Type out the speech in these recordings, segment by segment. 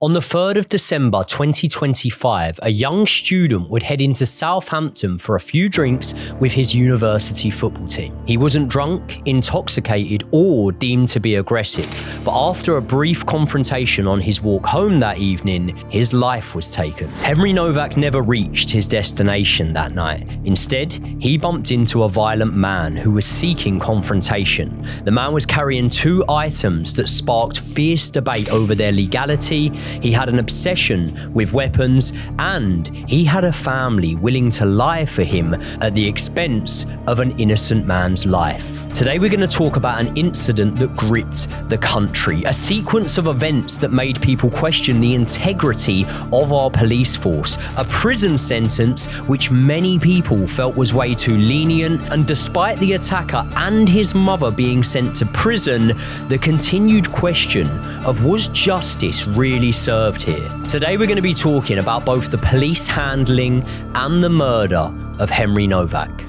On the 3rd of December 2025, a young student would head into Southampton for a few drinks with his university football team. He wasn't drunk, intoxicated, or deemed to be aggressive, but after a brief confrontation on his walk home that evening, his life was taken. Henry Nowak never reached his destination that night. Instead, he bumped into a violent man who was seeking confrontation. The man was carrying 2 items that sparked fierce debate over their legality. He had an obsession with weapons, and he had a family willing to lie for him at the expense of an innocent man's life. Today we're going to talk about an incident that gripped the country, a sequence of events that made people question the integrity of our police force, a prison sentence which many people felt was way too lenient, and despite the attacker and his mother being sent to prison, the continued question of was justice really served here. Today we're going to be talking about both the police handling and the murder of Henry Nowak.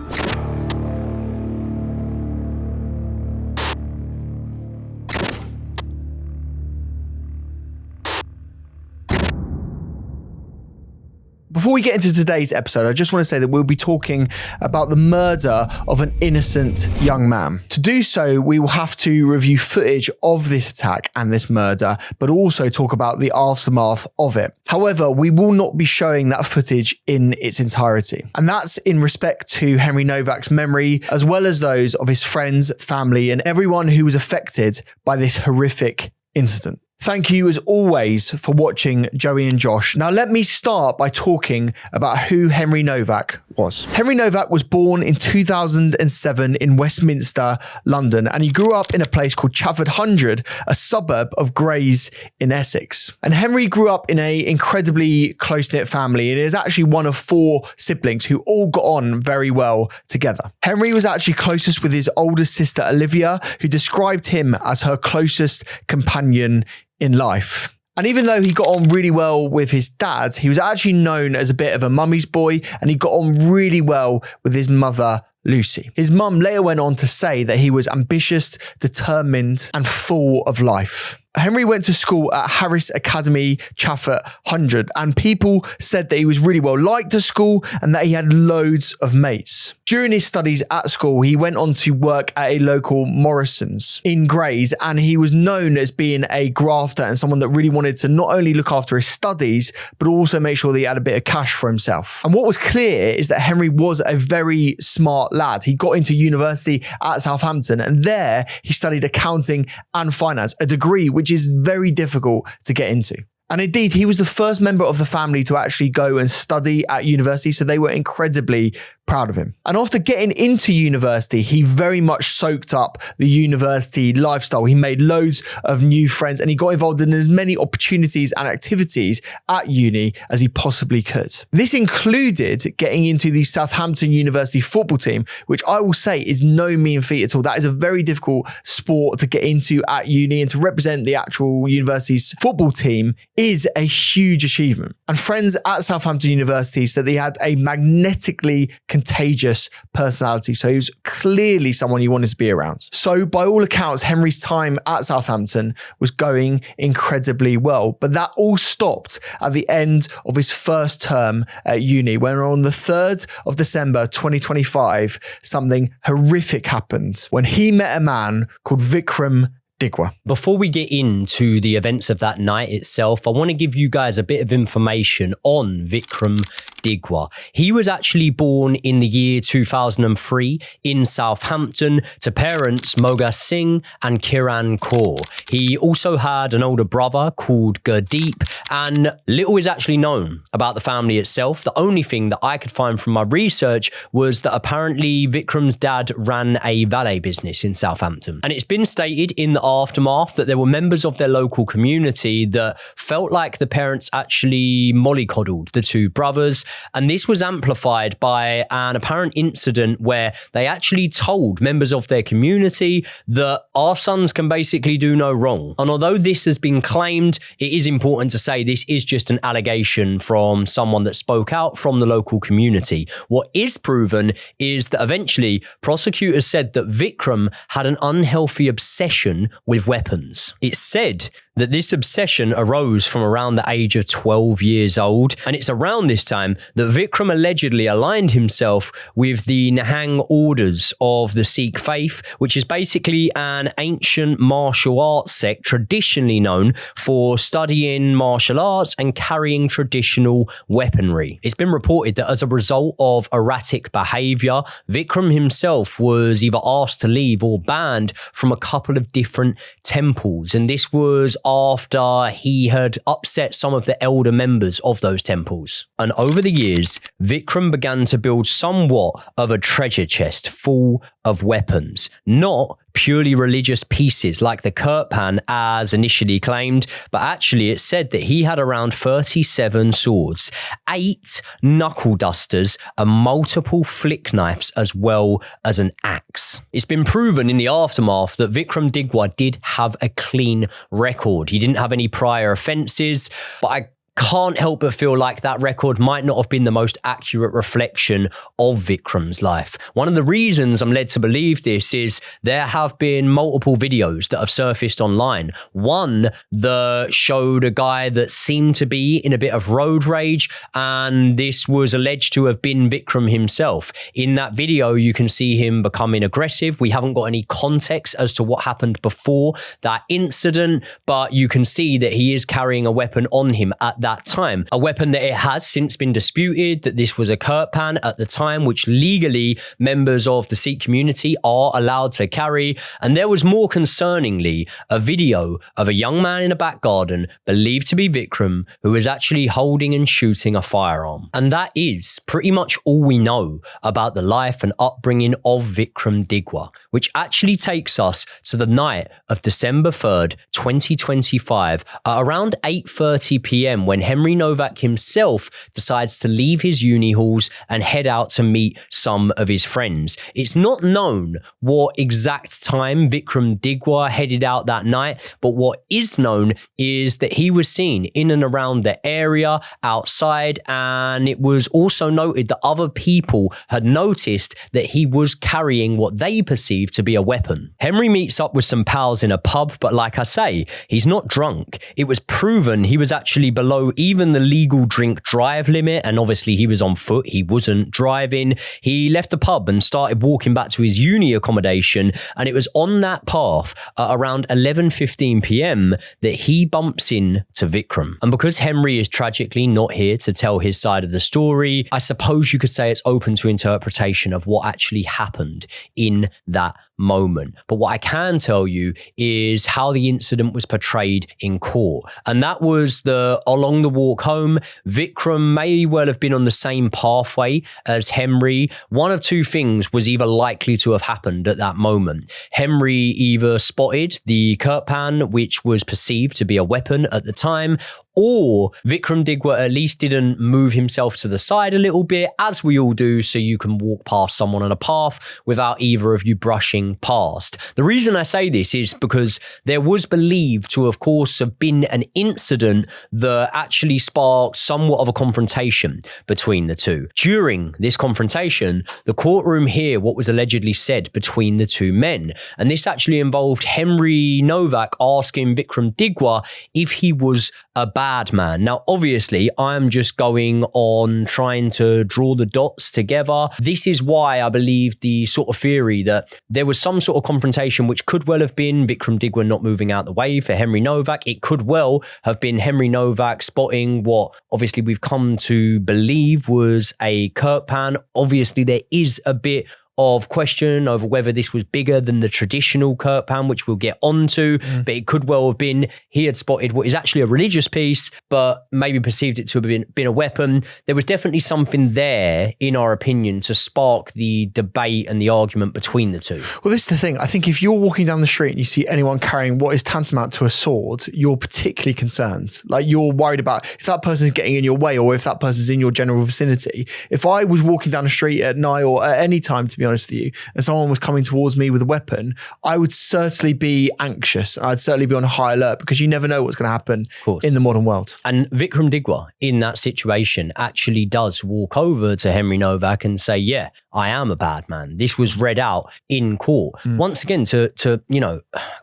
Before we get into today's episode, I just want to say that we'll be talking about the murder of an innocent young man. To do so, we will have to review footage of this attack and this murder, but also talk about the aftermath of it. However, we will not be showing that footage in its entirety. And that's in respect to Henry Nowak's memory, as well as those of his friends, family, and everyone who was affected by this horrific incident. Thank you as always for watching Joey and Josh. Now let me start by talking about who Henry Nowak was. Henry Nowak was born in 2007 in Westminster, London, and he grew up in a place called Chafford Hundred, a suburb of Grays in Essex. And Henry grew up in an incredibly close-knit family and is actually one of 4 siblings who all got on very well together. Henry was actually closest with his older sister Olivia, who described him as her closest companion in life. And even though he got on really well with his dad, he was actually known as a bit of a mummy's boy, and he got on really well with his mother, Lucy. His mum later went on to say that he was ambitious, determined, and full of life. Henry went to school at Harris Academy, Chafford Hundred, and people said that he was really well liked at school and that he had loads of mates. During his studies at school, he went on to work at a local Morrison's in Grays, and he was known as being a grafter and someone that really wanted to not only look after his studies, but also make sure that he had a bit of cash for himself. And what was clear is that Henry was a very smart lad. He got into university at Southampton, and there he studied accounting and finance, a degree which is very difficult to get into. And indeed, he was the first member of the family to actually go and study at university, so they were incredibly proud of him. And after getting into university, he very much soaked up the university lifestyle. He made loads of new friends and he got involved in as many opportunities and activities at uni as he possibly could. This included getting into the Southampton University football team, which I will say is no mean feat at all. That is a very difficult sport to get into at uni, and to represent the actual university's football team is a huge achievement. And friends at Southampton University said that he had a magnetically contagious personality, so he was clearly someone you wanted to be around. So by all accounts, Henry's time at Southampton was going incredibly well, but that all stopped at the end of his first term at uni, when on the 3rd of December 2025, something horrific happened when he met a man called Vickrum Digwa. Before we get into the events of that night itself, I want to give you guys a bit of information on Vickrum Digwa. He was actually born in the year 2003 in Southampton to parents Moga Singh and Kiran Kaur. He also had an older brother called Gurdeep, and little is actually known about the family itself. The only thing that I could find from my research was that apparently Vikram's dad ran a valet business in Southampton. And it's been stated in the aftermath that there were members of their local community that felt like the parents actually mollycoddled the 2 brothers. And this was amplified by an apparent incident where they actually told members of their community that our sons can basically do no wrong. And although this has been claimed, it is important to say this is just an allegation from someone that spoke out from the local community. What is proven is that eventually prosecutors said that Vickrum had an unhealthy obsession with weapons. It's said that this obsession arose from around the age of 12 years old. And it's around this time that Vickrum allegedly aligned himself with the Nihang orders of the Sikh faith, which is basically an ancient martial arts sect traditionally known for studying martial arts and carrying traditional weaponry. It's been reported that as a result of erratic behaviour, Vickrum himself was either asked to leave or banned from a couple of different temples. And this was after he had upset some of the elder members of those temples. And over the years, Vickrum began to build somewhat of a treasure chest full of weapons, not purely religious pieces like the kirpan as initially claimed, but actually it said that he had around 37 swords, 8 knuckle dusters, and multiple flick knives, as well as an axe. It's been proven in the aftermath that Vickrum Digwa did have a clean record. He didn't have any prior offences, but I can't help but feel like that record might not have been the most accurate reflection of Vickrum's life. One of the reasons I'm led to believe this is there have been multiple videos that have surfaced online. One that showed a guy that seemed to be in a bit of road rage, and this was alleged to have been Vickrum himself. In that video, you can see him becoming aggressive. We haven't got any context as to what happened before that incident, but you can see that he is carrying a weapon on him at that time. A weapon that it has since been disputed that this was a kirpan at the time, which legally members of the Sikh community are allowed to carry. And there was more concerningly a video of a young man in a back garden believed to be Vickrum who was actually holding and shooting a firearm. And that is pretty much all we know about the life and upbringing of Vickrum Digwa, which actually takes us to the night of December 3rd, 2025 at around 8:30 p.m. when Henry Nowak himself decides to leave his uni halls and head out to meet some of his friends. It's not known what exact time Vickrum Digwa headed out that night, but what is known is that he was seen in and around the area outside, and it was also noted that other people had noticed that he was carrying what they perceived to be a weapon. Henry meets up with some pals in a pub, but like I say, he's not drunk. It was proven he was actually below even the legal drink drive limit, and obviously he was on foot, he wasn't driving. He left the pub and started walking back to his uni accommodation, and it was on that path at around 11:15 p.m. that he bumps into Vickrum. And because Henry is tragically not here to tell his side of the story, I suppose you could say it's open to interpretation of what actually happened in that moment. But what I can tell you is how the incident was portrayed in court. And that was along the walk home, Vickrum may well have been on the same pathway as Henry. One of two things was either likely to have happened at that moment. Henry either spotted the kirpan, which was perceived to be a weapon at the time, or Vickrum Digwa at least didn't move himself to the side a little bit, as we all do, so you can walk past someone on a path without either of you brushing past. The reason I say this is because there was believed to, of course, have been an incident that actually sparked somewhat of a confrontation between the two. During this confrontation, the courtroom heard what was allegedly said between the two men, and this actually involved Henry Nowak asking Vickrum Digwa if he was a bad man. Now, obviously, I'm just going on trying to draw the dots together. This is why I believe the sort of theory that there was some sort of confrontation which could well have been Vickrum Digwa not moving out the way for Henry Nowak. It could well have been Henry Nowak spotting what obviously we've come to believe was a kirpan. Obviously, there is a bit of question over whether this was bigger than the traditional kirpan, which we'll get onto, but it could well have been he had spotted what is actually a religious piece, but maybe perceived it to have been a weapon. There was definitely something there, in our opinion, to spark the debate and the argument between the two. Well, this is the thing. I think if you're walking down the street and you see anyone carrying what is tantamount to a sword, you're particularly concerned. Like, you're worried about if that person's getting in your way or if that person's in your general vicinity. If I was walking down the street at night or at any time, to be honest with you, and someone was coming towards me with a weapon, I would certainly be anxious. I'd certainly be on high alert because you never know what's going to happen in the modern world. And Vickrum Digwa in that situation actually does walk over to Henry Nowak and say, yeah, I am a bad man. This was read out in court. Once again, to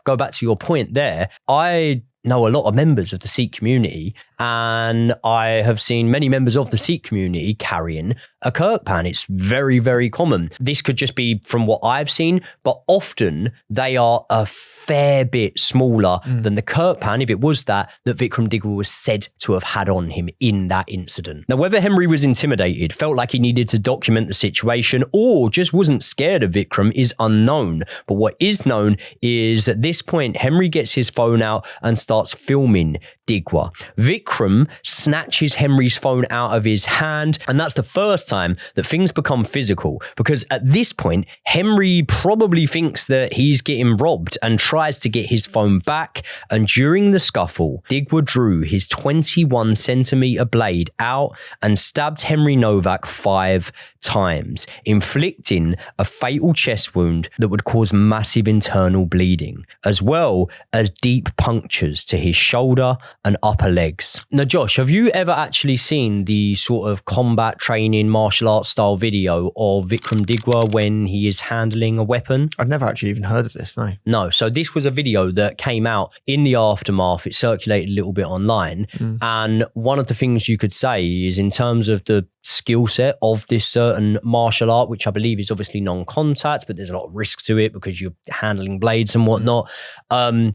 go back to your point there, I know a lot of members of the Sikh community, and I have seen many members of the Sikh community carrying a kirpan. It's very, very common. This could just be from what I've seen, but often they are a fair bit smaller than the kirpan, if it was that Vickrum Digwa was said to have had on him in that incident. Now, whether Henry was intimidated, felt like he needed to document the situation, or just wasn't scared of Vickrum is unknown. But what is known is at this point, Henry gets his phone out and starts filming Digwa. Vickrum snatches Henry's phone out of his hand, and that's the first time that things become physical, because at this point, Henry probably thinks that he's getting robbed and tries to get his phone back. And during the scuffle, Digwa drew his 21-centimeter blade out and stabbed Henry Nowak 5 times, inflicting a fatal chest wound that would cause massive internal bleeding, as well as deep punctures to his shoulder and upper legs. Now, Josh, have you ever actually seen the sort of combat training, martial arts style video of Vickrum Digwa when he is handling a weapon? I'd never actually even heard of this, no. No, so this was a video that came out in the aftermath. It circulated a little bit online. And one of the things you could say is, in terms of the skill set of this certain martial art, which I believe is obviously non-contact, but there's a lot of risk to it because you're handling blades and whatnot. Vickrum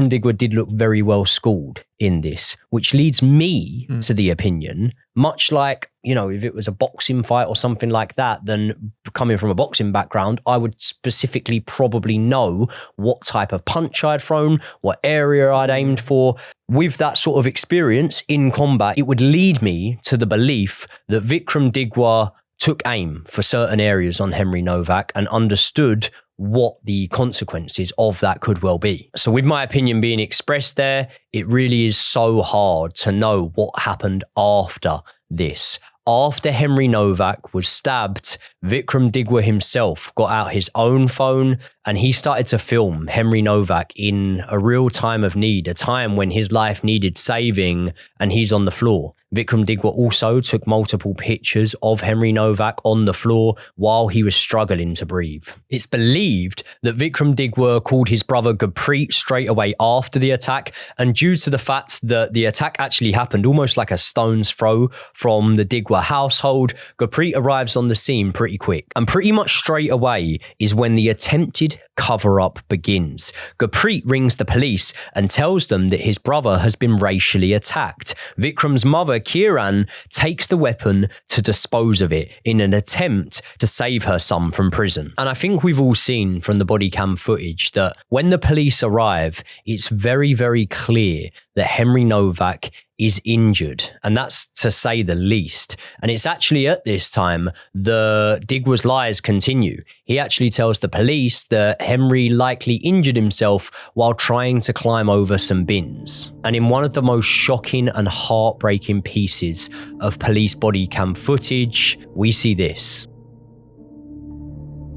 Digwa did look very well schooled in this, which leads me to the opinion, much like, you know, if it was a boxing fight or something like that, then coming from a boxing background, I would specifically probably know what type of punch I'd thrown, what area I'd aimed for. With that sort of experience in combat, it would lead me to the belief that Vickrum Digwa took aim for certain areas on Henry Nowak and understood what the consequences of that could well be. So with my opinion being expressed there, it really is so hard to know what happened after this. After Henry Nowak was stabbed, Vickrum Digwa himself got out his own phone and he started to film Henry Nowak in a real time of need, a time when his life needed saving and he's on the floor. Vickrum Digwa also took multiple pictures of Henry Nowak on the floor while he was struggling to breathe. It's believed that Vickrum Digwa called his brother Gurpreet straight away after the attack, and due to the fact that the attack actually happened almost like a stone's throw from the Digwa household, Gurpreet arrives on the scene pretty quick. And pretty much straight away is when the attempted cover-up begins. Gurpreet rings the police and tells them that his brother has been racially attacked. Vikram's mother, Kiran, takes the weapon to dispose of it in an attempt to save her son from prison. And I think we've all seen from the body cam footage that when the police arrive, it's very, very clear that Henry Nowak is injured, and that's to say the least. And it's actually at this time the Digwa's lies continue. He actually tells the police that Henry likely injured himself while trying to climb over some bins. And in one of the most shocking and heartbreaking pieces of police body cam footage, we see this.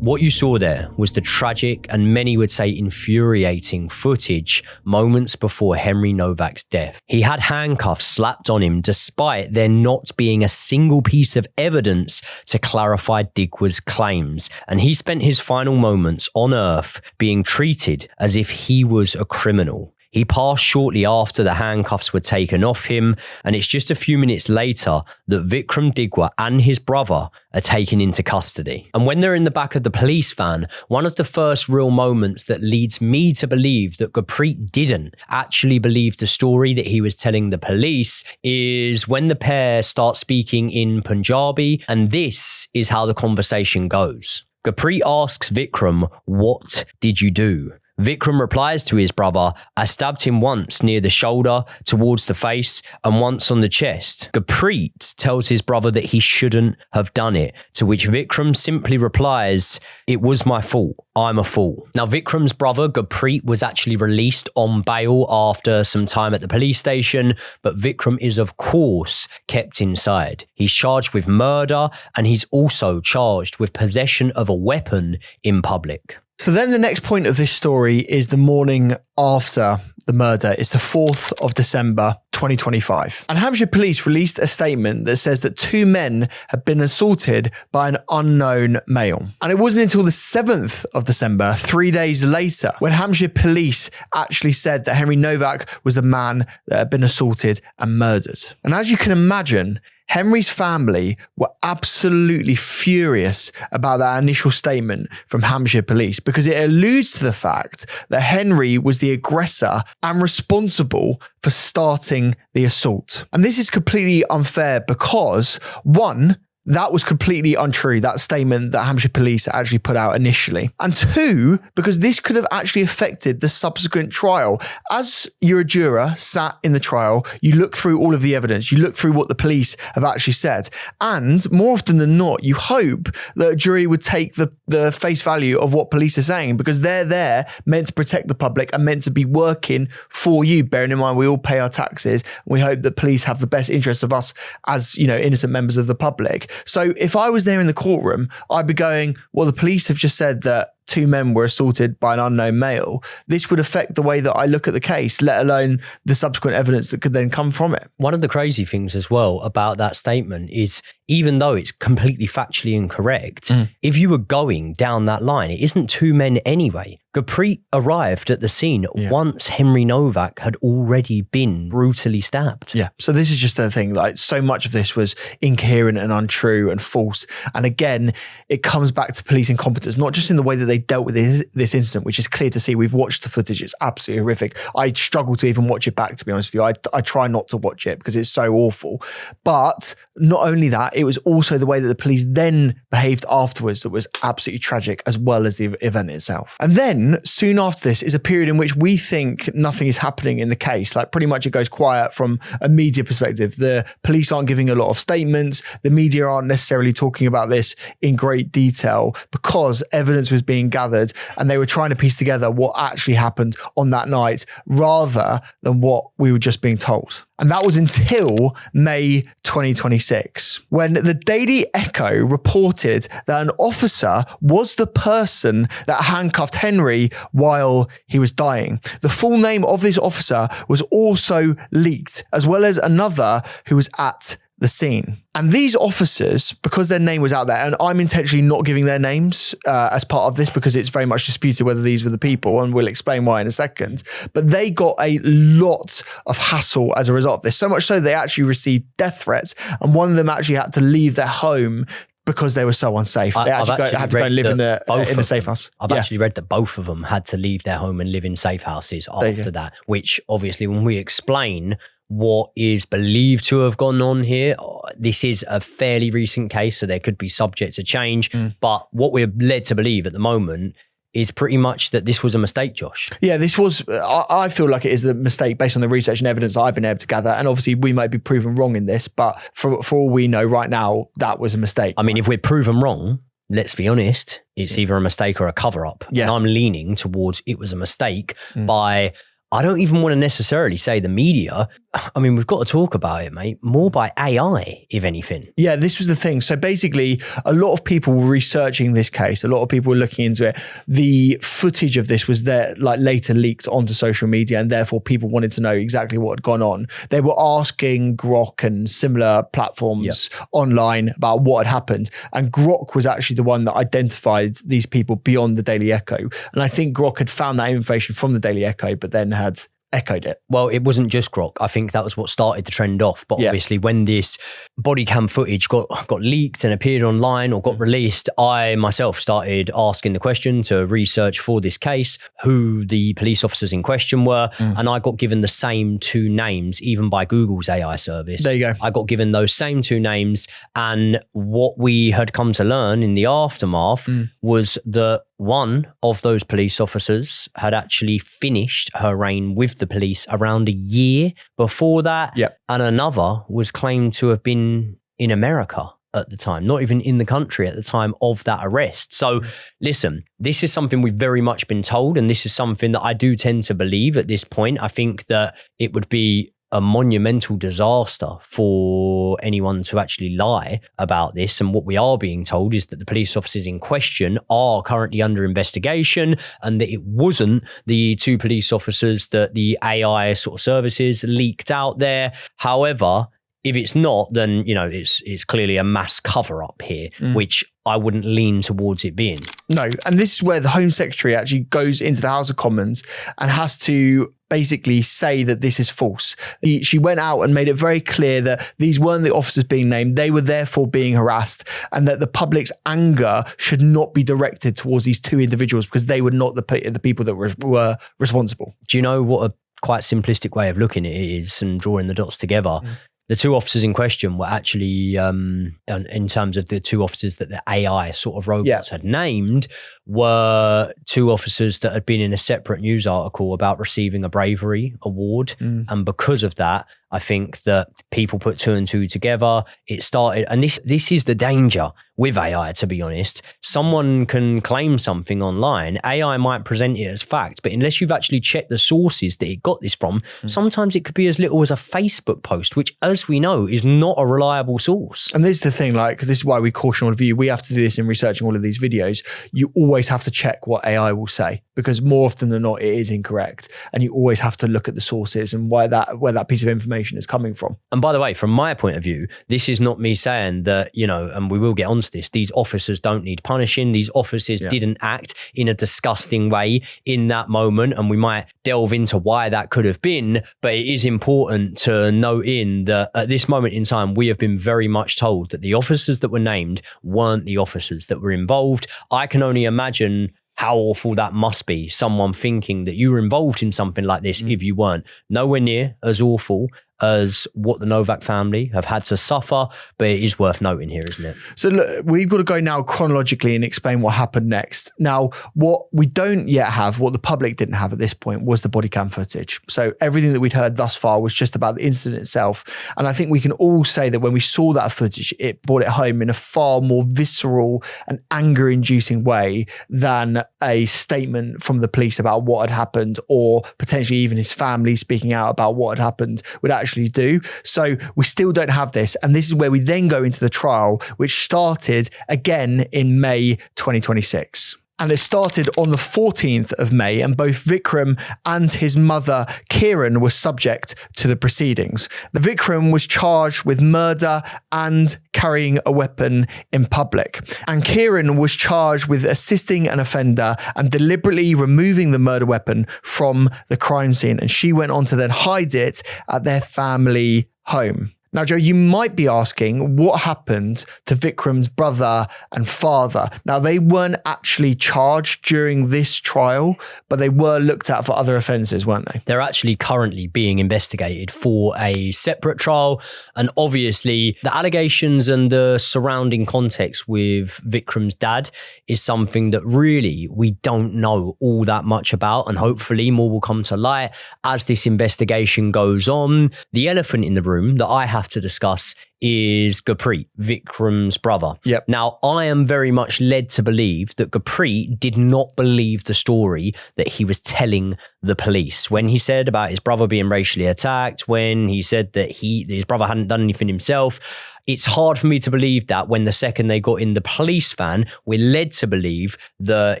What you saw there was the tragic and many would say infuriating footage moments before Henry Nowak's death. He had handcuffs slapped on him despite there not being a single piece of evidence to clarify Digwa's claims, and he spent his final moments on earth being treated as if he was a criminal. He passed shortly after the handcuffs were taken off him, and it's just a few minutes later that Vickrum Digwa and his brother are taken into custody. And when they're in the back of the police van, one of the first real moments that leads me to believe that Gurpreet didn't actually believe the story that he was telling the police is when the pair start speaking in Punjabi, and this is how the conversation goes. Gurpreet asks Vickrum, "What did you do?" Vickrum replies to his brother, "I stabbed him once near the shoulder, towards the face, and once on the chest." Gurpreet tells his brother that he shouldn't have done it, to which Vickrum simply replies, "It was my fault. I'm a fool." Now, Vikram's brother, Gurpreet, was actually released on bail after some time at the police station, but Vickrum is, of course, kept inside. He's charged with murder, and he's also charged with possession of a weapon in public. So then the next point of this story is the morning after the murder. It's the 4th of December, 2025. And Hampshire police released a statement that says that 2 men had been assaulted by an unknown male. And it wasn't until the 7th of December, 3 days later, when Hampshire police actually said that Henry Nowak was the man that had been assaulted and murdered. And as you can imagine, Henry's family were absolutely furious about that initial statement from Hampshire police because it alludes to the fact that Henry was the aggressor and responsible for starting the assault. And this is completely unfair because, one, that was completely untrue, that statement that Hampshire police actually put out initially. And 2, because this could have actually affected the subsequent trial. As you're a juror sat in the trial, you look through all of the evidence, you look through what the police have actually said. And more often than not, you hope that a jury would take the face value of what police are saying because they're there meant to protect the public and meant to be working for you. Bearing in mind, we all pay our taxes. We hope that police have the best interests of us as, innocent members of the public. So if I was there in the courtroom, I'd be going, well, the police have just said that 2 men were assaulted by an unknown male. This would affect the way that I look at the case, let alone the subsequent evidence that could then come from it. One of the crazy things as well about that statement is, even though it's completely factually incorrect, if you were going down that line, it isn't 2 men anyway. Gurpreet arrived at the scene once Henry Nowak had already been brutally stabbed. Yeah. So this is just the thing, like so much of this was incoherent and untrue and false. And again, it comes back to police incompetence, not just in the way that they dealt with this incident, which is clear to see. We've watched the footage. It's absolutely horrific. I struggle to even watch it back, to be honest with you. I try not to watch it because it's so awful. But not only that, it was also the way that the police then behaved afterwards that was absolutely tragic, as well as the event itself. And then soon after this is a period in which we think nothing is happening in the case. Like pretty much it goes quiet from a media perspective. The police aren't giving a lot of statements. The media aren't necessarily talking about this in great detail because evidence was being gathered and they were trying to piece together what actually happened on that night rather than what we were just being told. And that was until May 2026, when the Daily Echo reported that an officer was the person that handcuffed Henry while he was dying. The full name of this officer was also leaked, as well as another who was at the scene. And these officers, because their name was out there, and I'm intentionally not giving their names as part of this because it's very much disputed whether these were the people, and we'll explain why in a second, but they got a lot of hassle as a result of this, so much so they actually received death threats, and one of them actually had to leave their home because they were so unsafe. They had to go and live in a safe house. I've actually read that both of them had to leave their home and live in safe houses after that, which obviously when we explain what is believed to have gone on here, this is a fairly recent case, so there could be subject to change. But what we're led to believe at the moment is pretty much that this was a mistake, Josh. Yeah, this was, I feel like it is a mistake based on the research and evidence I've been able to gather. And obviously we might be proven wrong in this, but for all we know right now, that was a mistake. I mean, if we're proven wrong, let's be honest, it's either a mistake or a cover-up. Yeah. And I'm leaning towards it was a mistake by, I don't even want to necessarily say the media. I mean, we've got to talk about it, mate, more by AI, if anything. Yeah, this was the thing. So basically, a lot of people were researching this case. A lot of people were looking into it. The footage of this was there, like later leaked onto social media, and therefore people wanted to know exactly what had gone on. They were asking Grok and similar platforms online about what had happened. And Grok was actually the one that identified these people beyond the Daily Echo. And I think Grok had found that information from the Daily Echo, but then had echoed it. Well, it wasn't just Grok. I think that was what started the trend off. But obviously when this body cam footage got leaked and appeared online or got released, I myself started asking the question to research for this case, who the police officers in question were. And I got given the same 2 names, even by Google's AI service. There you go. I got given those same 2 names. And what we had come to learn in the aftermath was that one of those police officers had actually finished her reign with the police around a year before that. And another was claimed to have been in America at the time, not even in the country at the time of that arrest. So listen, this is something we've very much been told, and this is something that I do tend to believe at this point. I think that it would be a monumental disaster for anyone to actually lie about this. And what we are being told is that the police officers in question are currently under investigation, and that it wasn't the two police officers that the AI sort of services leaked out there. However, if it's not, then, you know, it's clearly a mass cover-up here, which I wouldn't lean towards it being. No, and this is where the Home Secretary actually goes into the House of Commons and has to basically say that this is false. She went out and made it very clear that these weren't the officers being named. They were therefore being harassed, and that the public's anger should not be directed towards these two individuals because they were not the people that were responsible. Do you know what a quite simplistic way of looking at it is and drawing the dots together? The two officers in question were actually, in terms of the two officers that the AI sort of robots had named, were two officers that had been in a separate news article about receiving a bravery award. And because of that, I think that people put two and two together. It started, and this is the danger with AI, to be honest. Someone can claim something online. AI might present it as fact, but unless you've actually checked the sources that it got this from, sometimes it could be as little as a Facebook post, which, as we know, is not a reliable source. And this is the thing, like, this is why we caution all of you. We have to do this in researching all of these videos. You always have to check what AI will say, because more often than not, it is incorrect. And you always have to look at the sources and where that piece of information is coming from. And by the way, from my point of view, this is not me saying that, you know, and we will get onto this, these officers don't need punishing. These officers didn't act in a disgusting way in that moment. And we might delve into why that could have been. But it is important to note in that at this moment in time, we have been very much told that the officers that were named weren't the officers that were involved. I can only imagine how awful that must be. Someone thinking that you were involved in something like this if you weren't. Nowhere near as awful as what the Nowak family have had to suffer, but it is worth noting here, isn't it? So look, we've got to go now chronologically and explain what happened next. Now, what we don't yet have, what the public didn't have at this point, was the body cam footage. So everything that we'd heard thus far was just about the incident itself. And I think we can all say that when we saw that footage, it brought it home in a far more visceral and anger-inducing way than a statement from the police about what had happened, or potentially even his family speaking out about what had happened would actually do. So we still don't have this. And this is where we then go into the trial, which started again in May 2026. And it started on the 14th of May, and both Vickrum and his mother, Kiran, were subject to the proceedings. The Vickrum was charged with murder and carrying a weapon in public. And Kiran was charged with assisting an offender and deliberately removing the murder weapon from the crime scene. And she went on to then hide it at their family home. Now, Joe, you might be asking what happened to Vickrum's brother and father. Now, they weren't actually charged during this trial, but they were looked at for other offences, weren't they? They're actually currently being investigated for a separate trial. And obviously, the allegations and the surrounding context with Vickrum's dad is something that really we don't know all that much about. And hopefully more will come to light as this investigation goes on. The elephant in the room that I have to discuss is Gurpreet, Vickrum's brother. Yep. Now, I am very much led to believe that Gurpreet did not believe the story that he was telling the police. When he said about his brother being racially attacked, when he said that his brother hadn't done anything himself, it's hard for me to believe that when the second they got in the police van, we're led to believe that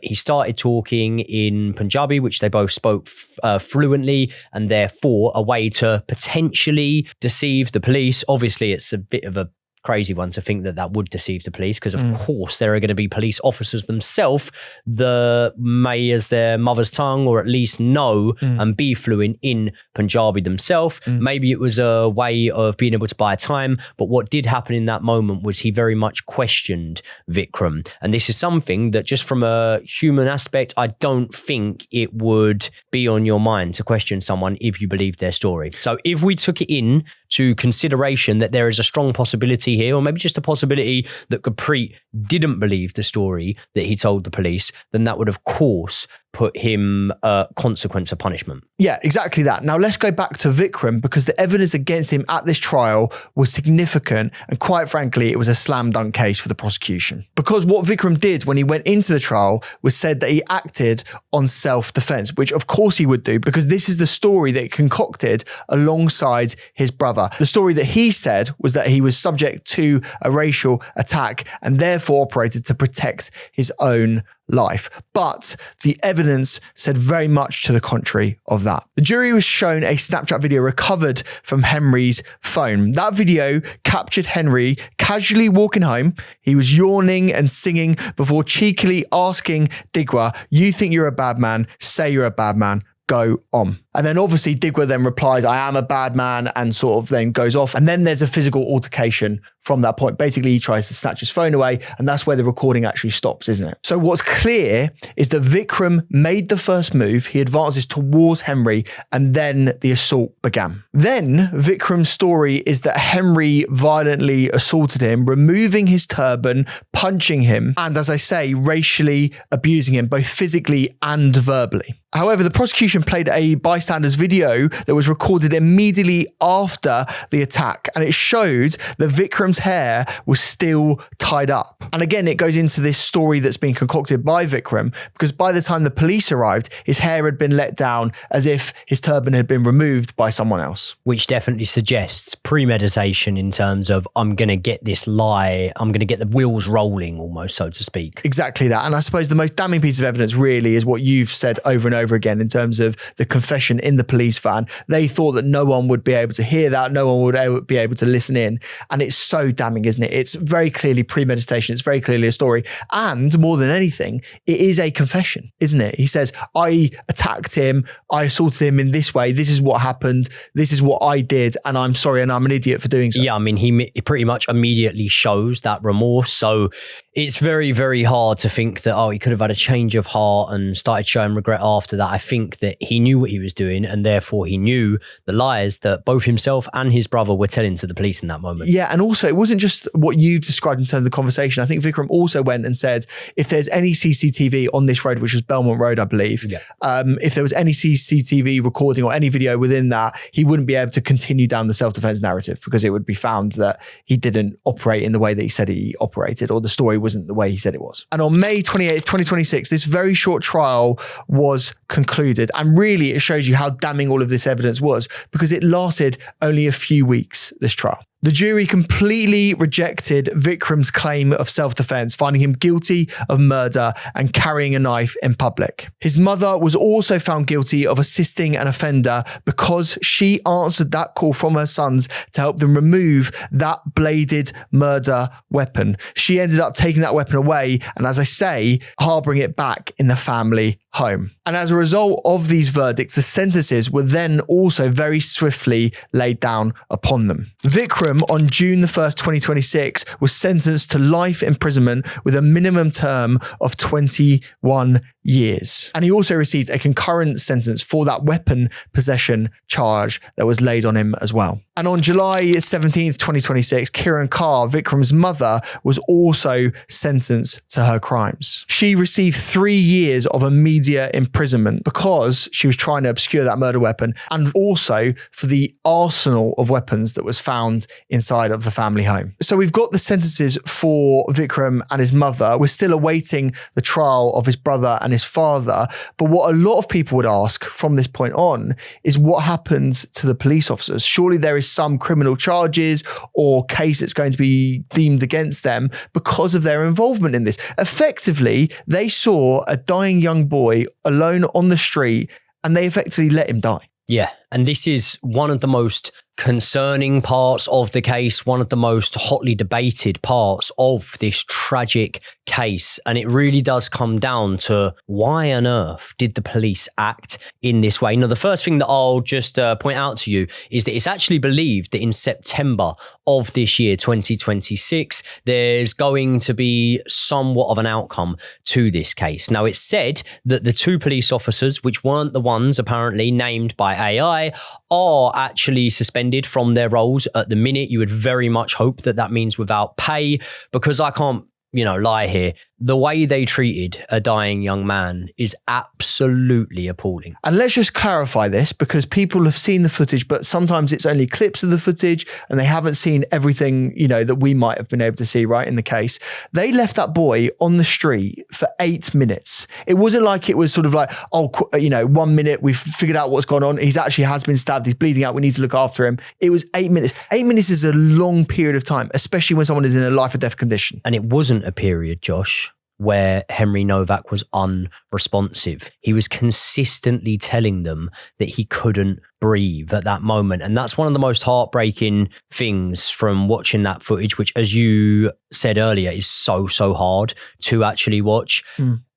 he started talking in Punjabi, which they both spoke fluently, and therefore a way to potentially deceive the police. Obviously, it's a bit of a crazy one to think that that would deceive the police, because of course there are going to be police officers themselves that may as their mother's tongue, or at least know and be fluent in Punjabi themselves. Maybe it was a way of being able to buy time, but what did happen in that moment was he very much questioned Vickrum. And this is something that, just from a human aspect, I don't think it would be on your mind to question someone if you believed their story. So if we took it in to consideration that there is a strong possibility here, or maybe just a possibility that Gurpreet didn't believe the story that he told the police, then that would of course put him consequence of punishment. Yeah, exactly that. Now let's go back to Vickrum, because the evidence against him at this trial was significant, and quite frankly, it was a slam dunk case for the prosecution. Because what Vickrum did when he went into the trial was said that he acted on self-defense, which of course he would do, because this is the story that he concocted alongside his brother. The story that he said was that he was subject to a racial attack and therefore operated to protect his own life. But the evidence said very much to the contrary of that. The jury was shown a Snapchat video recovered from Henry's phone. That video captured Henry casually walking home. He was yawning and singing before cheekily asking Digwa, "You think you're a bad man? Say you're a bad man. Go on." And then obviously Digwa then replies, "I am a bad man," and sort of then goes off. And then there's a physical altercation from that point. Basically, he tries to snatch his phone away, and that's where the recording actually stops, isn't it? So what's clear is that Vickrum made the first move. He advances towards Henry, and then the assault began. Then Vickrum's story is that Henry violently assaulted him, removing his turban, punching him, and as I say, racially abusing him, both physically and verbally. However, the prosecution played a bystander's video that was recorded immediately after the attack, and it showed that Vickrum's hair was still tied up. And again, it goes into this story that's been concocted by Vickrum, because by the time the police arrived, his hair had been let down as if his turban had been removed by someone else. Which definitely suggests premeditation in terms of, I'm going to get this lie, I'm going to get the wheels rolling almost, so to speak. Exactly that. And I suppose the most damning piece of evidence really is what you've said over and over again in terms of the confession in the police van. They thought that no one would be able to hear that, no one would be able to listen in. And it's so damning, isn't it? It's very clearly premeditation. It's very clearly a story. And more than anything, it is a confession, isn't it? He says, "I attacked him, I assaulted him in this way, this is what happened, this is what I did, and I'm sorry, and I'm an idiot for doing so." Yeah, I mean, he pretty much immediately shows that remorse. So it's very, very hard to think that, oh, he could have had a change of heart and started showing regret after that. I think that he knew what he was doing, and therefore he knew the lies that both himself and his brother were telling to the police in that moment. Yeah, and also it wasn't just what you've described in terms of the conversation. I think Vickrum also went and said, if there's any CCTV on this road, which was Belmont Road, I believe, if there was any CCTV recording or any video within that, he wouldn't be able to continue down the self-defense narrative, because it would be found that he didn't operate in the way that he said he operated, or the story wasn't the way he said it was. And on May 28th, 2026, this very short trial was concluded. And really, it shows you how damning all of this evidence was, because it lasted only a few weeks, this trial. The jury completely rejected Vickrum's claim of self-defense, finding him guilty of murder and carrying a knife in public. His mother was also found guilty of assisting an offender because she answered that call from her sons to help them remove that bladed murder weapon. She ended up taking that weapon away and, as I say, harboring it back in the family home. And as a result of these verdicts, the sentences were then also very swiftly laid down upon them. Vickrum, on June the 1st, 2026, was sentenced to life imprisonment with a minimum term of 21 years. And he also received a concurrent sentence for that weapon possession charge that was laid on him as well. And on July 17th, 2026, Kiran Kaur, Vickrum's mother, was also sentenced to her crimes. She received 3 years of immediate imprisonment because she was trying to obscure that murder weapon, and also for the arsenal of weapons that was found inside of the family home. So we've got the sentences for Vickrum and his mother. We're still awaiting the trial of his brother and his father. But what a lot of people would ask from this point on is what happened to the police officers? Surely there is some criminal charges or case that's going to be deemed against them because of their involvement in this. Effectively, they saw a dying young boy alone on the street and they effectively let him die. Yeah, and this is one of the most concerning parts of the case, one of the most hotly debated parts of this tragic case. And it really does come down to, why on earth did the police act in this way? Now, the first thing that I'll just point out to you is that it's actually believed that in September of this year, 2026, there's going to be somewhat of an outcome to this case. Now, it's said that the two police officers, which weren't the ones apparently named by AI, are actually suspended from their roles at the minute. You would very much hope that that means without pay, because I can't lie here. the way they treated a dying young man is absolutely appalling. And let's just clarify this, because people have seen the footage, but sometimes it's only clips of the footage and they haven't seen everything, that we might have been able to see, right, in the case. They left that boy on the street for 8 minutes. It wasn't like it was sort of like, 1 minute, we've figured out what's gone on. He's actually has been stabbed. He's bleeding out. We need to look after him. It was 8 minutes. 8 minutes is a long period of time, especially when someone is in a life or death condition. And it wasn't a period, Josh, where Henry Nowak was unresponsive. He was consistently telling them that he couldn't breathe at that moment. And that's one of the most heartbreaking things from watching that footage, which, as you said earlier, is so hard to actually watch.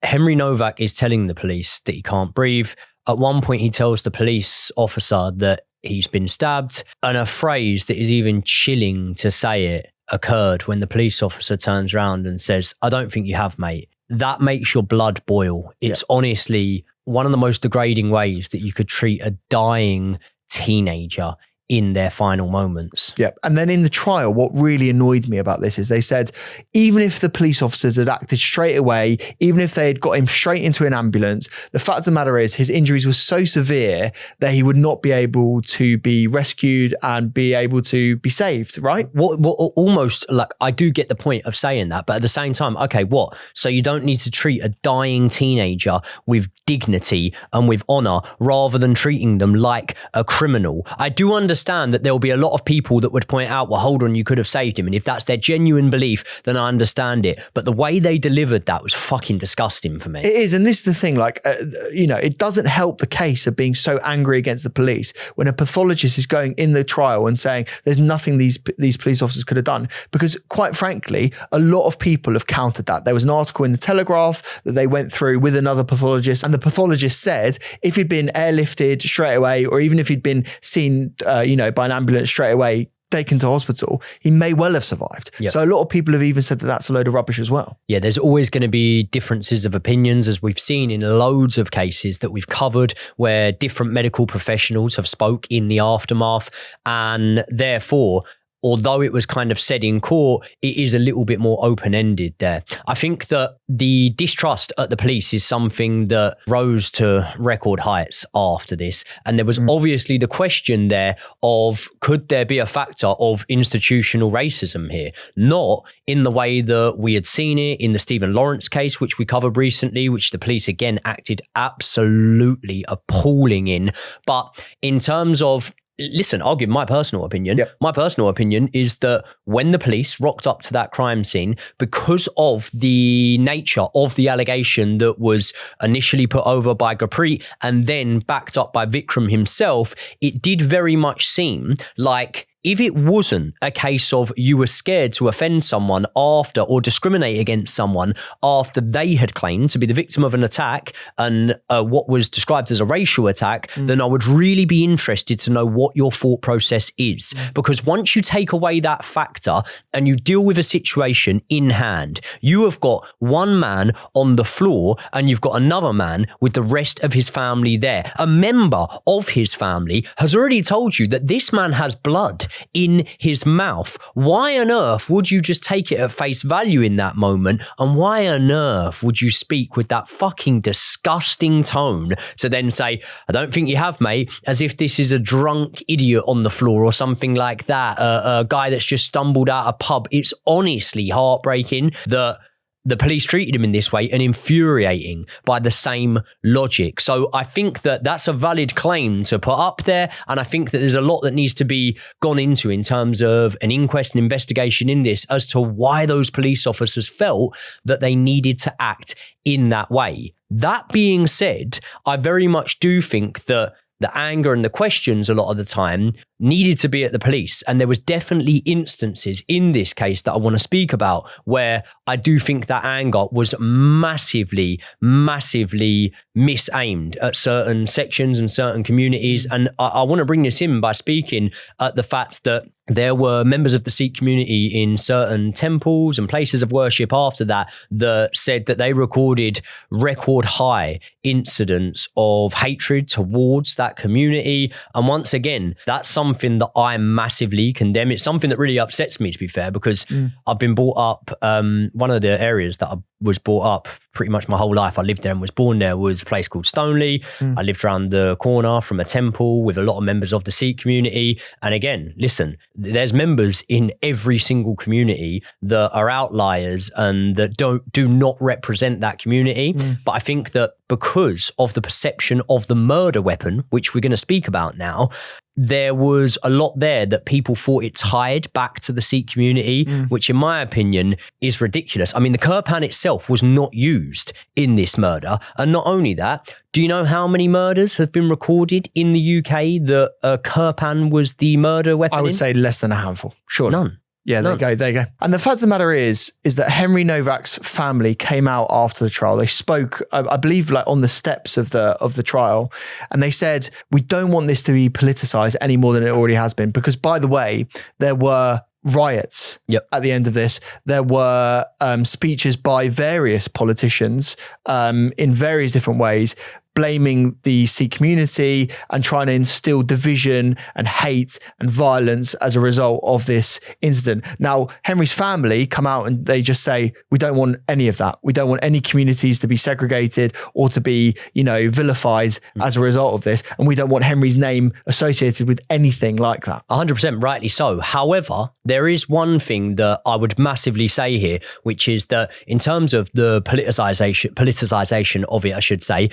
Henry Nowak is telling the police that he can't breathe. At one point, he tells the police officer that he's been stabbed, and a phrase that is even chilling to say it occurred when the police officer turns around and says, "I don't think you have, mate." That makes your blood boil. It's honestly one of the most degrading ways that you could treat a dying teenager in their final moments. Yeah. And then in the trial, what really annoyed me about this is they said, even if the police officers had acted straight away, even if they had got him straight into an ambulance, the fact of the matter is his injuries were so severe that he would not be able to be rescued and be able to be saved, right? What almost, like, I do get the point of saying that, but at the same time, okay, what? So you don't need to treat a dying teenager with dignity and with honor rather than treating them like a criminal. I do understand that there will be a lot of people that would point out, well, hold on, you could have saved him. And if that's their genuine belief, then I understand it. But the way they delivered that was fucking disgusting for me. It is. And this is the thing, it doesn't help the case of being so angry against the police when a pathologist is going in the trial and saying there's nothing these police officers could have done. Because quite frankly, a lot of people have countered that. There was an article in the Telegraph that they went through with another pathologist, and the pathologist said if he'd been airlifted straight away, or even if he'd been seen by an ambulance straight away, taken to hospital, he may well have survived. Yep. So a lot of people have even said that that's a load of rubbish as well. Yeah, there's always going to be differences of opinions, as we've seen in loads of cases that we've covered where different medical professionals have spoke in the aftermath, and therefore, although it was kind of said in court, it is a little bit more open-ended there. I think that the distrust at the police is something that rose to record heights after this. And there was obviously the question there of, could there be a factor of institutional racism here? Not in the way that we had seen it in the Stephen Lawrence case, which we covered recently, which the police again acted absolutely appalling in. But in terms of, listen, I'll give my personal opinion. Yep. My personal opinion is that when the police rocked up to that crime scene, because of the nature of the allegation that was initially put over by Gurpreet and then backed up by Vickrum himself, it did very much seem like, if it wasn't a case of you were scared to offend someone after, or discriminate against someone after they had claimed to be the victim of an attack and what was described as a racial attack, then I would really be interested to know what your thought process is. Because once you take away that factor and you deal with a situation in hand, you have got one man on the floor and you've got another man with the rest of his family there. A member of his family has already told you that this man has blood in his mouth. Why on earth would you just take it at face value in that moment? And why on earth would you speak with that fucking disgusting tone to then say, I don't think you have, mate, as if this is a drunk idiot on the floor or something like that, a guy that's just stumbled out of a pub? It's honestly heartbreaking that the police treated him in this way, and infuriating by the same logic. So I think that that's a valid claim to put up there. And I think that there's a lot that needs to be gone into in terms of an inquest and investigation in this as to why those police officers felt that they needed to act in that way. That being said, I very much do think that the anger and the questions a lot of the time needed to be at the police. And there was definitely instances in this case that I want to speak about where I do think that anger was massively misaimed at certain sections and certain communities. And I want to bring this in by speaking at the fact that there were members of the Sikh community in certain temples and places of worship after that said that they recorded record high incidents of hatred towards that community. And once again, that's something that I massively condemn. It's something that really upsets me, to be fair, because I've been brought up, one of the areas that I was brought up pretty much my whole life. I lived there and was born there, was a place called Stoneleigh. I lived around the corner from a temple with a lot of members of the Sikh community. And again, listen, there's members in every single community that are outliers and that do not represent that community. But I think that because of the perception of the murder weapon, which we're going to speak about now, there was a lot there that people thought it tied back to the Sikh community, which in my opinion is ridiculous. I mean, the Kirpan itself was not used in this murder. And not only that, do you know how many murders have been recorded in the UK that Kirpan was the murder weapon? I would say less than a handful. Surely. None. Yeah, there you go. And the fact of the matter is that Henry Nowak's family came out after the trial. They spoke, I believe, like on the steps of the trial, and they said, we don't want this to be politicized any more than it already has been. Because, by the way, there were riots at the end of this. There were speeches by various politicians in various different ways, blaming the Sikh community and trying to instill division and hate and violence as a result of this incident. Now, Henry's family come out and they just say, we don't want any of that. We don't want any communities to be segregated or to be, vilified as a result of this. And we don't want Henry's name associated with anything like that. 100% rightly so. However, there is one thing that I would massively say here, which is that in terms of the politicization of it, I should say,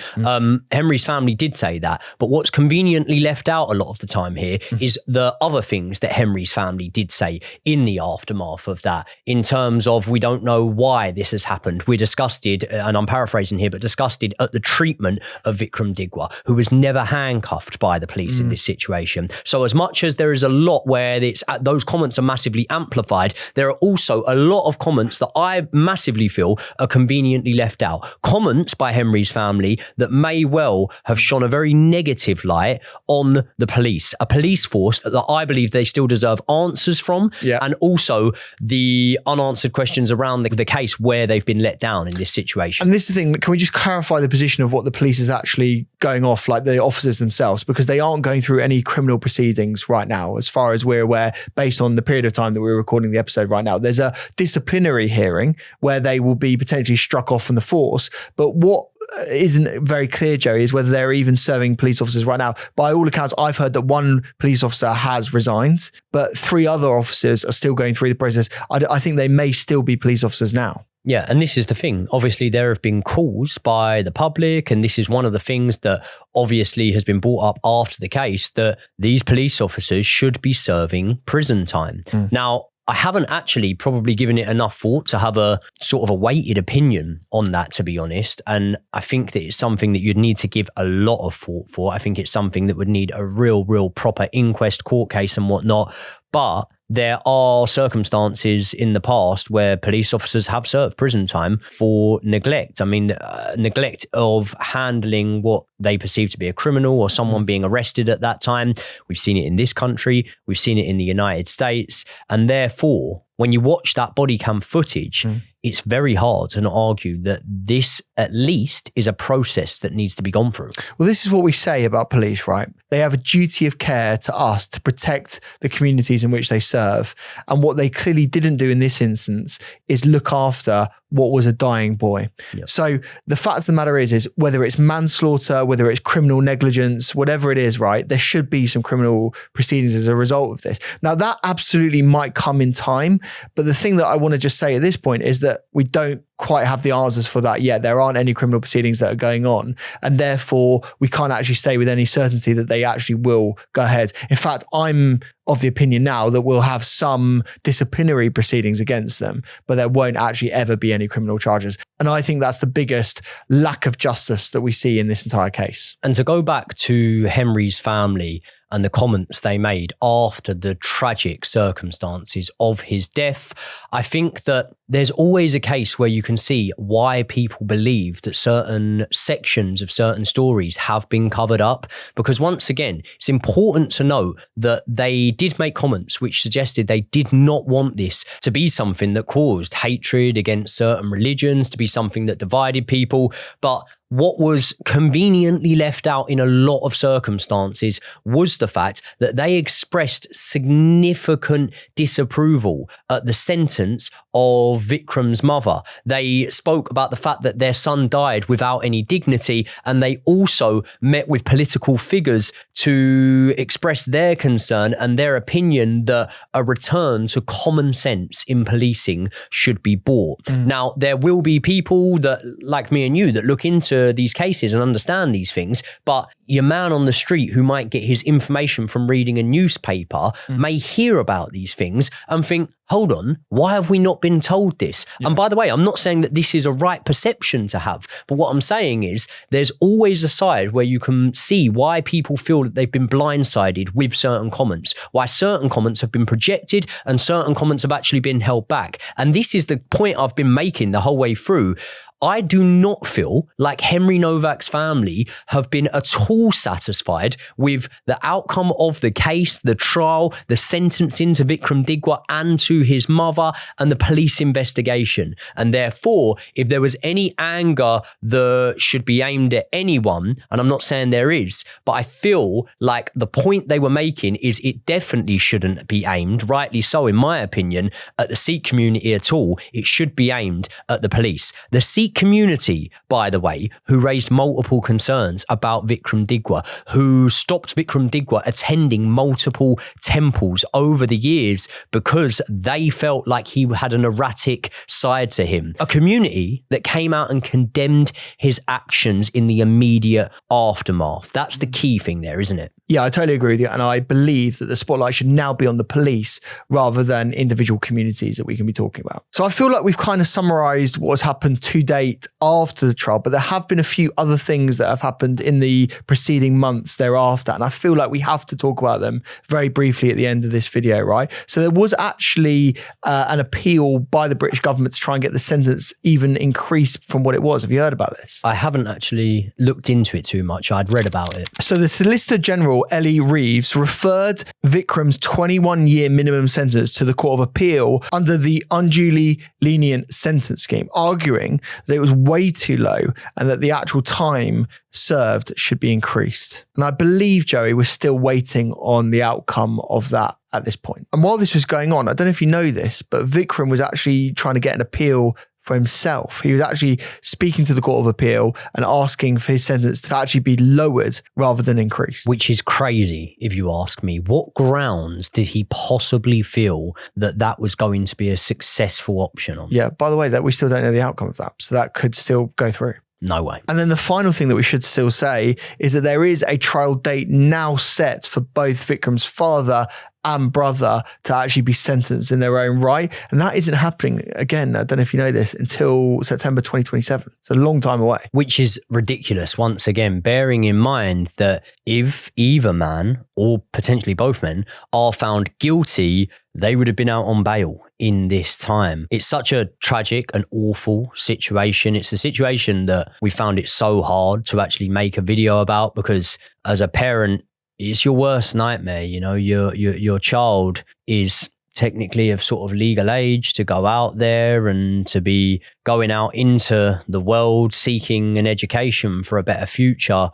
Henry's family did say that, but what's conveniently left out a lot of the time here is the other things that Henry's family did say in the aftermath of that, in terms of we don't know why this has happened. We're disgusted, and I'm paraphrasing here, but disgusted at the treatment of Vickrum Digwa, who was never handcuffed by the police in this situation. So as much as there is a lot where those comments are massively amplified, there are also a lot of comments that I massively feel are conveniently left out. Comments by Henry's family that may well have shone a very negative light on the police, a police force that I believe they still deserve answers from, and also the unanswered questions around the case where they've been let down in this situation. And this is the thing, can we just clarify the position of what the police is actually going off, like the officers themselves, because they aren't going through any criminal proceedings right now, as far as we're aware, based on the period of time that we're recording the episode right now. There's a disciplinary hearing where they will be potentially struck off from the force, but what isn't very clear, Joey, is whether they're even serving police officers right now. By all accounts, I've heard that one police officer has resigned, but 3 other officers are still going through the process. I think they may still be police officers now. Yeah, and this is the thing. Obviously, there have been calls by the public, and this is one of the things that obviously has been brought up after the case, that these police officers should be serving prison time. Now, I haven't actually probably given it enough thought to have a sort of a weighted opinion on that, to be honest. And I think that it's something that you'd need to give a lot of thought for. I think it's something that would need a real proper inquest, court case and whatnot. But there are circumstances in the past where police officers have served prison time for neglect. I mean, neglect of handling what they perceive to be a criminal or someone being arrested at that time. We've seen it in this country. We've seen it in the United States. And therefore, when you watch that body cam footage, it's very hard to not argue that this at least is a process that needs to be gone through. Well, this is what we say about police, right? They have a duty of care to us to protect the communities in which they serve. And what they clearly didn't do in this instance is look after what was a dying boy. Yep. So the fact of the matter is whether it's manslaughter, whether it's criminal negligence, whatever it is, right, there should be some criminal proceedings as a result of this. Now, that absolutely might come in time. But the thing that I want to just say at this point is that we don't quite have the answers for that yet. There aren't any criminal proceedings that are going on, and therefore we can't actually say with any certainty that they actually will go ahead. In fact, I'm of the opinion now that we'll have some disciplinary proceedings against them, but there won't actually ever be any criminal charges. And I think that's the biggest lack of justice that we see in this entire case. And to go back to Henry's family and the comments they made after the tragic circumstances of his death, I think that there's always a case where you can see why people believe that certain sections of certain stories have been covered up. Because once again, it's important to note that they did make comments which suggested they did not want this to be something that caused hatred against certain religions, to be something that divided people. But what was conveniently left out in a lot of circumstances was the fact that they expressed significant disapproval at the sentence of Vikram's mother. They spoke about the fact that their son died without any dignity, and they also met with political figures to express their concern and their opinion that a return to common sense in policing should be brought. Now, there will be people that, like me and you, that look into these cases and understand these things, but your man on the street who might get his information from reading a newspaper may hear about these things and think, hold on, why have we not been told this? Yeah. And by the way, I'm not saying that this is a right perception to have, but what I'm saying is there's always a side where you can see why people feel that they've been blindsided with certain comments, why certain comments have been projected and certain comments have actually been held back. And this is the point I've been making the whole way through. I do not feel like Henry Nowak's family have been at all satisfied with the outcome of the case, the trial, the sentencing to Vickrum Digwa and to his mother, and the police investigation. And therefore, if there was any anger that should be aimed at anyone, and I'm not saying there is, but I feel like the point they were making is it definitely shouldn't be aimed, rightly so in my opinion, at the Sikh community at all. It should be aimed at the police. The Sikh community, by the way, who raised multiple concerns about Vickrum Digwa, who stopped Vickrum Digwa attending multiple temples over the years because they felt like he had an erratic side to him. A community that came out and condemned his actions in the immediate aftermath. That's the key thing there, isn't it? Yeah, I totally agree with you. And I believe that the spotlight should now be on the police rather than individual communities that we can be talking about. So I feel like we've kind of summarized what's happened to date after the trial, but there have been a few other things that have happened in the preceding months thereafter. And I feel like we have to talk about them very briefly at the end of this video, right? So there was actually an appeal by the British government to try and get the sentence even increased from what it was. Have you heard about this? I haven't actually looked into it too much. I'd read about it. So the Solicitor General, Ellie Reeves, referred Vickram's 21-year minimum sentence to the Court of Appeal under the unduly lenient sentence scheme, arguing that it was way too low and that the actual time served should be increased. And I believe, Joey, we're still waiting on the outcome of that at this point. And while this was going on, I don't know if you know this, but Vickram was actually trying to get an appeal for himself. He was actually speaking to the Court of Appeal and asking for his sentence to actually be lowered rather than increased. Which is crazy, if you ask me. What grounds did he possibly feel that that was going to be a successful option on? Yeah, by the way, that we still don't know the outcome of that. So that could still go through. No way. And then the final thing that we should still say is that there is a trial date now set for both Vickram's father and brother to actually be sentenced in their own right. And that isn't happening, again, I don't know if you know this, until September 2027. It's a long time away. Which is ridiculous, once again, bearing in mind that if either man or potentially both men are found guilty, they would have been out on bail in this time. It's such a tragic and awful situation. It's a situation that we found it so hard to actually make a video about because as a parent, it's your worst nightmare. You know, your child is technically of sort of legal age to go out there and to be going out into the world seeking an education for a better future.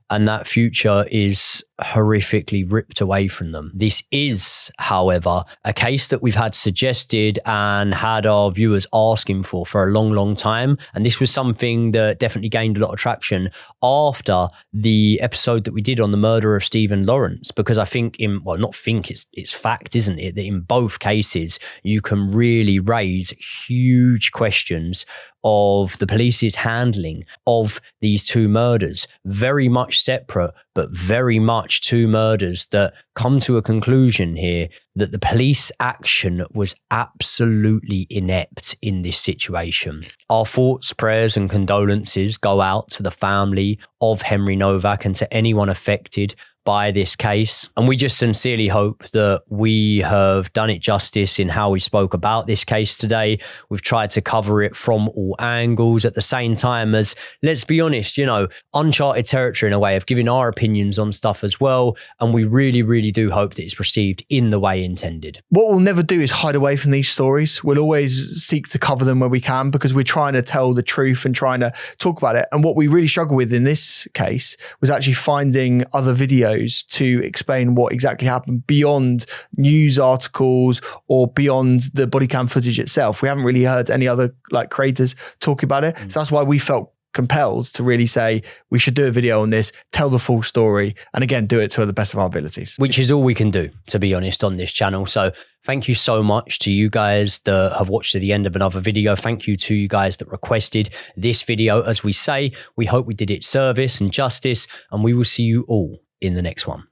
And that future is horrifically ripped away from them. This is, however, a case that we've had suggested and had our viewers asking for a long, long time. And this was something that definitely gained a lot of traction after the episode that we did on the murder of Stephen Lawrence, because I think it's fact, isn't it, that in both cases, you can really raise huge questions of the police's handling of these two murders, very much separate, but very much two murders that come to a conclusion here that the police action was absolutely inept in this situation. Our thoughts, prayers and condolences go out to the family of Henry Nowak and to anyone affected by this case. And we just sincerely hope that we have done it justice in how we spoke about this case today. We've tried to cover it from all angles at the same time as, let's be honest, uncharted territory in a way of giving our opinions on stuff as well. And we really, really do hope that it's received in the way intended. What we'll never do is hide away from these stories. We'll always seek to cover them where we can because we're trying to tell the truth and trying to talk about it. And what we really struggle with in this case was actually finding other videos to explain what exactly happened beyond news articles or beyond the body cam footage itself. We haven't really heard any other creators talk about it. So that's why we felt compelled to really say we should do a video on this, tell the full story, and again, do it to the best of our abilities. Which is all we can do, to be honest, on this channel. So thank you so much to you guys that have watched to the end of another video. Thank you to you guys that requested this video. As we say, we hope we did it service and justice, and we will see you all in the next one.